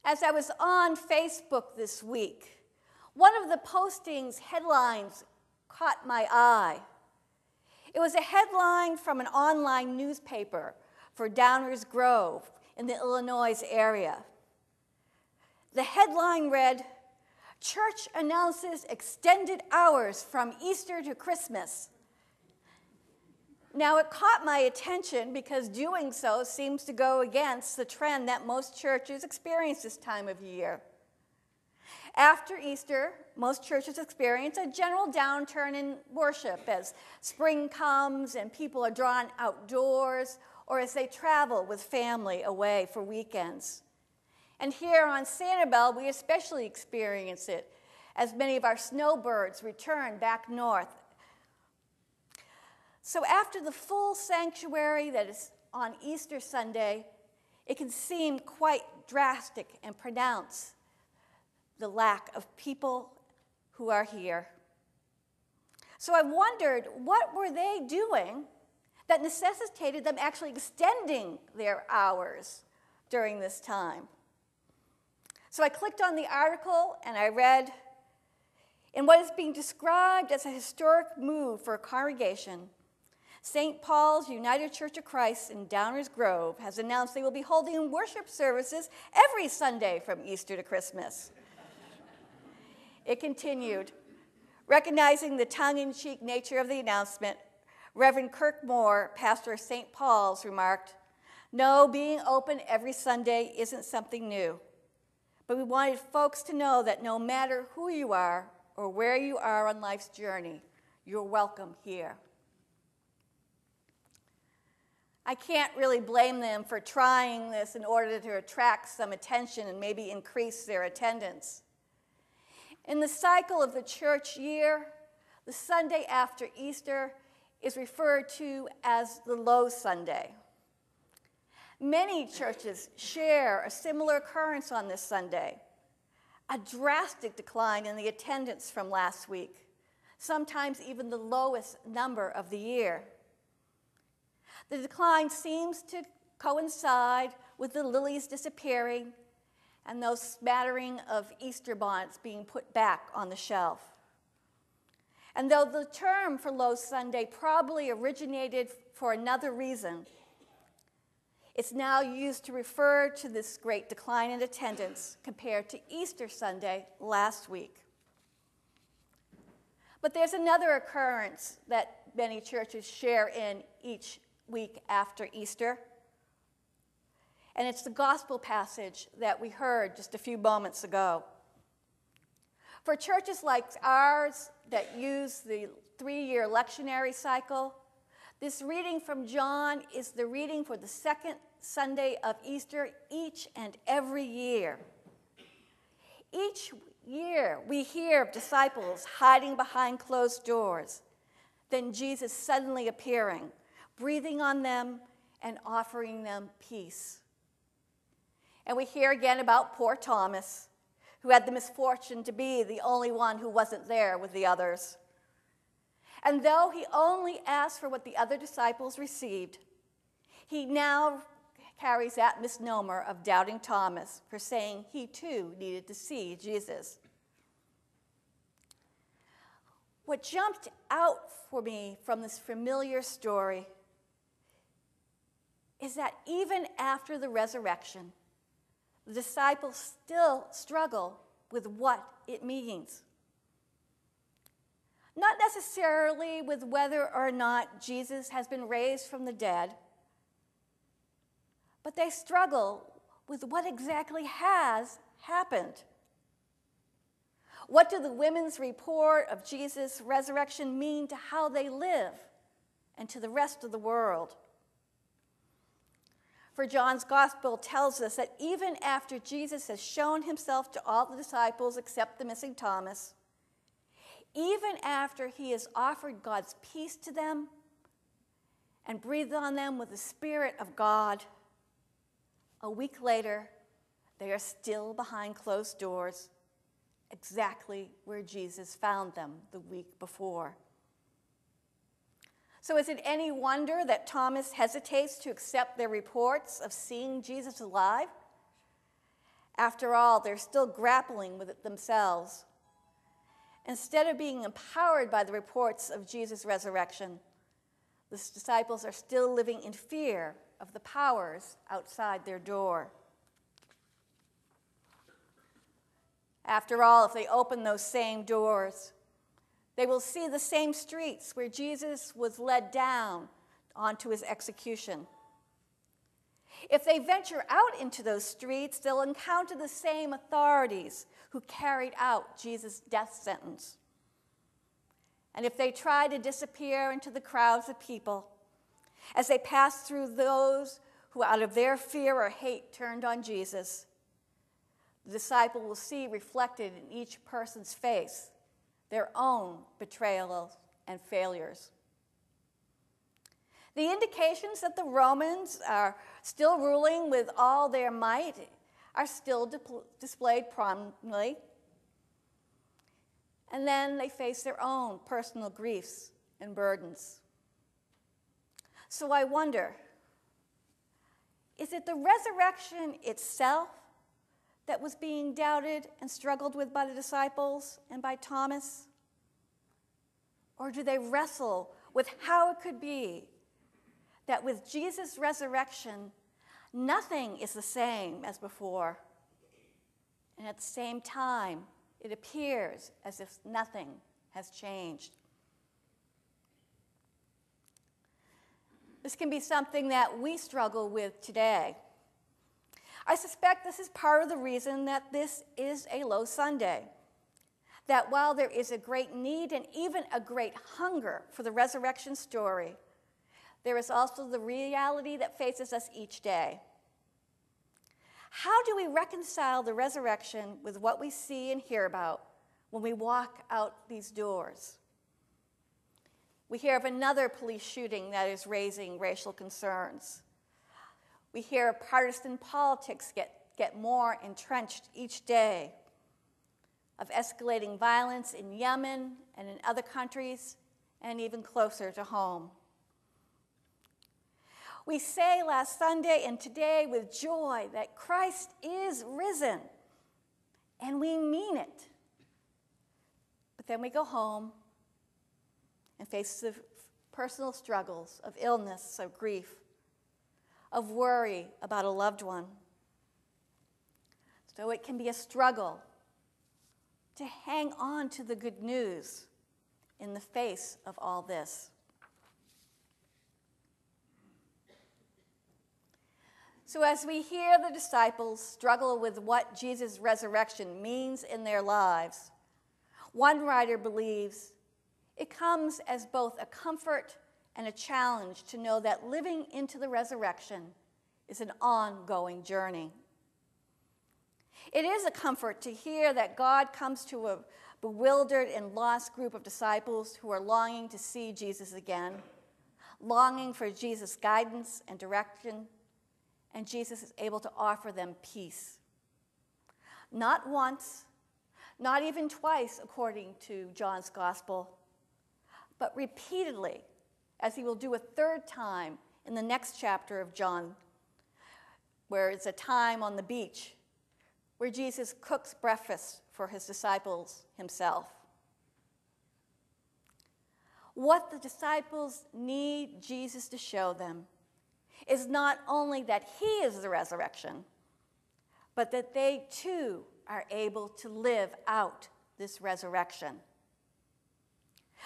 As I was on Facebook this week, one of the postings' headlines caught my eye. It was a headline from an online newspaper for Downers Grove in the Illinois area. The headline read, "Church announces extended hours from Easter to Christmas." Now, it caught my attention because doing so seems to go against the trend that most churches experience this time of year. After Easter, most churches experience a general downturn in worship as spring comes and people are drawn outdoors or as they travel with family away for weekends. And here on Sanibel, we especially experience it as many of our snowbirds return back north. So after the full sanctuary that is on Easter Sunday, it can seem quite drastic and pronounced, the lack of people who are here. So I wondered, what were they doing that necessitated them actually extending their hours during this time? So I clicked on the article and I read, in what is being described as a historic move for a congregation, St. Paul's United Church of Christ in Downers Grove has announced they will be holding worship services every Sunday from Easter to Christmas. It continued, recognizing the tongue-in-cheek nature of the announcement, Reverend Kirk Moore, pastor of St. Paul's, remarked, "No, being open every Sunday isn't something new, but we wanted folks to know that no matter who you are or where you are on life's journey, you're welcome here." I can't really blame them for trying this in order to attract some attention and maybe increase their attendance. In the cycle of the church year, the Sunday after Easter is referred to as the low Sunday. Many churches share a similar occurrence on this Sunday, a drastic decline in the attendance from last week, sometimes even the lowest number of the year. The decline seems to coincide with the lilies disappearing and those smattering of Easter bonnets being put back on the shelf. And though the term for Low Sunday probably originated for another reason, it's now used to refer to this great decline in attendance compared to Easter Sunday last week. But there's another occurrence that many churches share in each week after Easter, and it's the gospel passage that we heard just a few moments ago. For churches like ours that use the 3-year lectionary cycle, this reading from John is the reading for the second Sunday of Easter each and every year. Each year we hear of disciples hiding behind closed doors, then Jesus suddenly appearing, breathing on them and offering them peace. And we hear again about poor Thomas, who had the misfortune to be the only one who wasn't there with the others. And though he only asked for what the other disciples received, he now carries that misnomer of doubting Thomas for saying he too needed to see Jesus. What jumped out for me from this familiar story is that even after the resurrection, the disciples still struggle with what it means. Not necessarily with whether or not Jesus has been raised from the dead, but they struggle with what exactly has happened. What do the women's report of Jesus' resurrection mean to how they live and to the rest of the world? For John's gospel tells us that even after Jesus has shown himself to all the disciples except the missing Thomas, even after he has offered God's peace to them and breathed on them with the Spirit of God, a week later, they are still behind closed doors, exactly where Jesus found them the week before. So is it any wonder that Thomas hesitates to accept their reports of seeing Jesus alive? After all, they're still grappling with it themselves. Instead of being empowered by the reports of Jesus' resurrection, the disciples are still living in fear of the powers outside their door. After all, if they open those same doors, they will see the same streets where Jesus was led down onto his execution. If they venture out into those streets, they'll encounter the same authorities who carried out Jesus' death sentence. And if they try to disappear into the crowds of people, as they pass through those who out of their fear or hate turned on Jesus, the disciple will see reflected in each person's face their own betrayals and failures. The indications that the Romans are still ruling with all their might are still displayed prominently. And then they face their own personal griefs and burdens. So I wonder, is it the resurrection itself that was being doubted and struggled with by the disciples and by Thomas? Or do they wrestle with how it could be that with Jesus' resurrection, nothing is the same as before, and at the same time, it appears as if nothing has changed? This can be something that we struggle with today. I suspect this is part of the reason that this is a low Sunday. That while there is a great need and even a great hunger for the resurrection story, there is also the reality that faces us each day. How do we reconcile the resurrection with what we see and hear about when we walk out these doors? We hear of another police shooting that is raising racial concerns. We hear of partisan politics get more entrenched each day, of escalating violence in Yemen and in other countries, and even closer to home. We say last Sunday and today with joy that Christ is risen, and we mean it. But then we go home and face the personal struggles of illness, of grief, of worry about a loved one. So it can be a struggle to hang on to the good news in the face of all this. So as we hear the disciples struggle with what Jesus' resurrection means in their lives, one writer believes it comes as both a comfort and a challenge to know that living into the resurrection is an ongoing journey. It is a comfort to hear that God comes to a bewildered and lost group of disciples who are longing to see Jesus again, longing for Jesus' guidance and direction, and Jesus is able to offer them peace. Not once, not even twice, according to John's gospel, but repeatedly, as he will do a third time in the next chapter of John, where it's a time on the beach where Jesus cooks breakfast for his disciples himself. What the disciples need Jesus to show them is not only that he is the resurrection, but that they too are able to live out this resurrection.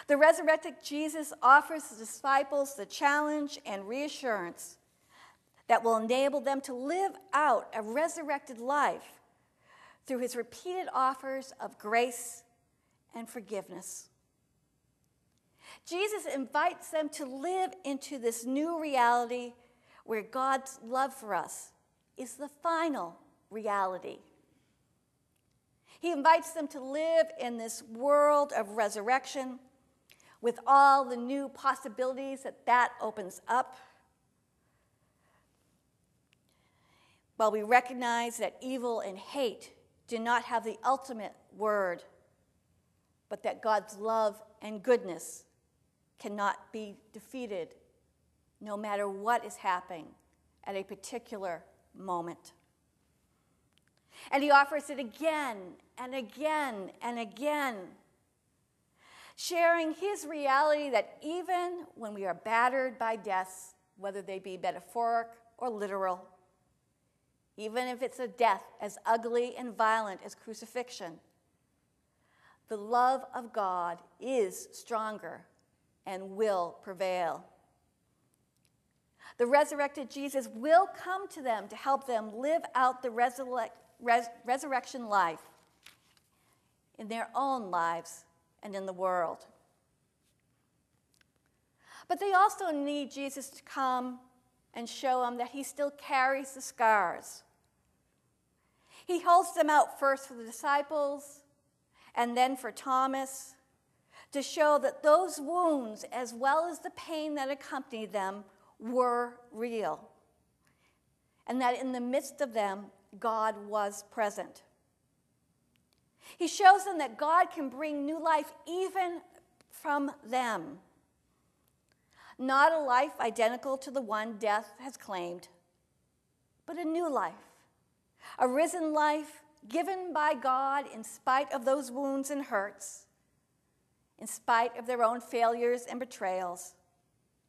The resurrected Jesus offers the disciples the challenge and reassurance that will enable them to live out a resurrected life through his repeated offers of grace and forgiveness. Jesus invites them to live into this new reality where God's love for us is the final reality. He invites them to live in this world of resurrection with all the new possibilities that opens up. While we recognize that evil and hate do not have the ultimate word, but that God's love and goodness cannot be defeated no matter what is happening at a particular moment. And he offers it again and again and again, sharing his reality that even when we are battered by deaths, whether they be metaphoric or literal, even if it's a death as ugly and violent as crucifixion, the love of God is stronger and will prevail. The resurrected Jesus will come to them to help them live out the resurrection life in their own lives and in the world. But they also need Jesus to come and show them that he still carries the scars. He holds them out first for the disciples and then for Thomas to show that those wounds, as well as the pain that accompanied them, were real, and that in the midst of them, God was present. He shows them that God can bring new life even from them. Not a life identical to the one death has claimed, but a new life, a risen life given by God in spite of those wounds and hurts, in spite of their own failures and betrayals,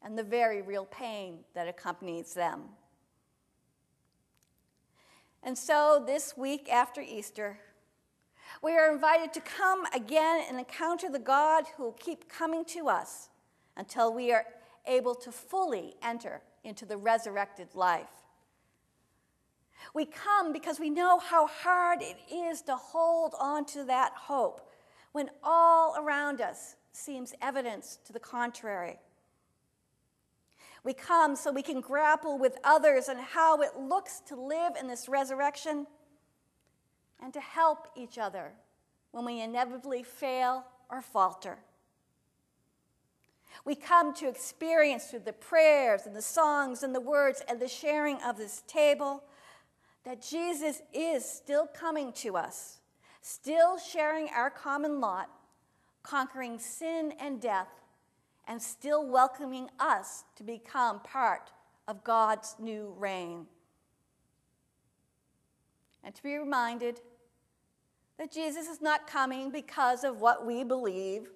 and the very real pain that accompanies them. And so this week after Easter, we are invited to come again and encounter the God who will keep coming to us until we are able to fully enter into the resurrected life. We come because we know how hard it is to hold on to that hope when all around us seems evidence to the contrary. We come so we can grapple with others and how it looks to live in this resurrection and to help each other when we inevitably fail or falter. We come to experience through the prayers and the songs and the words and the sharing of this table that Jesus is still coming to us, still sharing our common lot, conquering sin and death, and still welcoming us to become part of God's new reign. And to be reminded that Jesus is not coming because of what we believe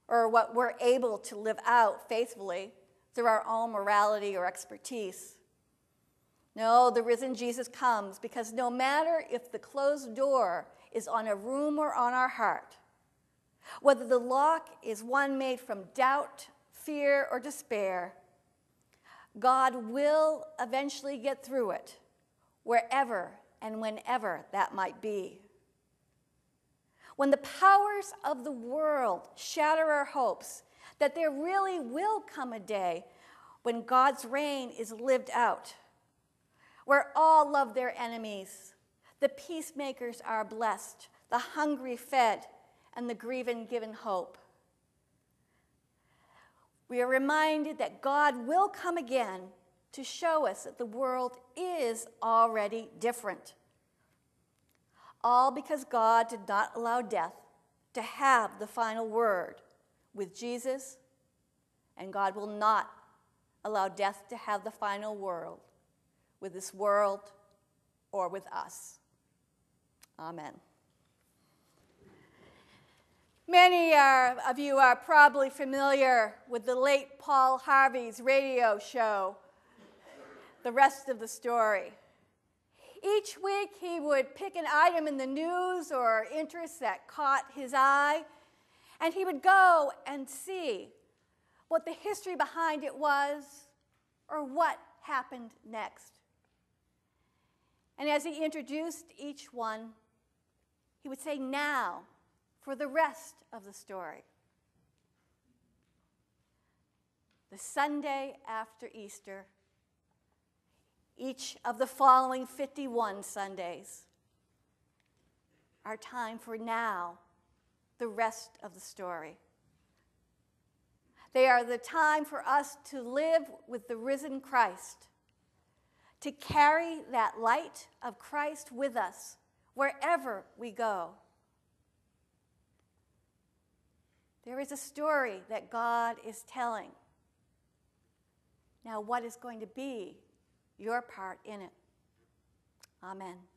or what we're able to live out faithfully through our own morality or expertise. No, the risen Jesus comes because no matter if the closed door is on a room or on our heart, whether the lock is one made from doubt, fear, or despair, God will eventually get through it, wherever and whenever that might be. When the powers of the world shatter our hopes that there really will come a day when God's reign is lived out, where all love their enemies, the peacemakers are blessed, the hungry fed, and the grieving given hope. We are reminded that God will come again to show us that the world is already different. All because God did not allow death to have the final word with Jesus, and God will not allow death to have the final word with this world or with us. Amen. Many of you are probably familiar with the late Paul Harvey's radio show, The Rest of the Story. Each week he would pick an item in the news or interest that caught his eye, and he would go and see what the history behind it was or what happened next. And as he introduced each one, he would say, "Now for the rest of the story." The Sunday after Easter, each of the following 51 Sundays are time for now, the rest of the story. They are the time for us to live with the risen Christ, to carry that light of Christ with us wherever we go. There is a story that God is telling. Now, what is going to be your part in it? Amen.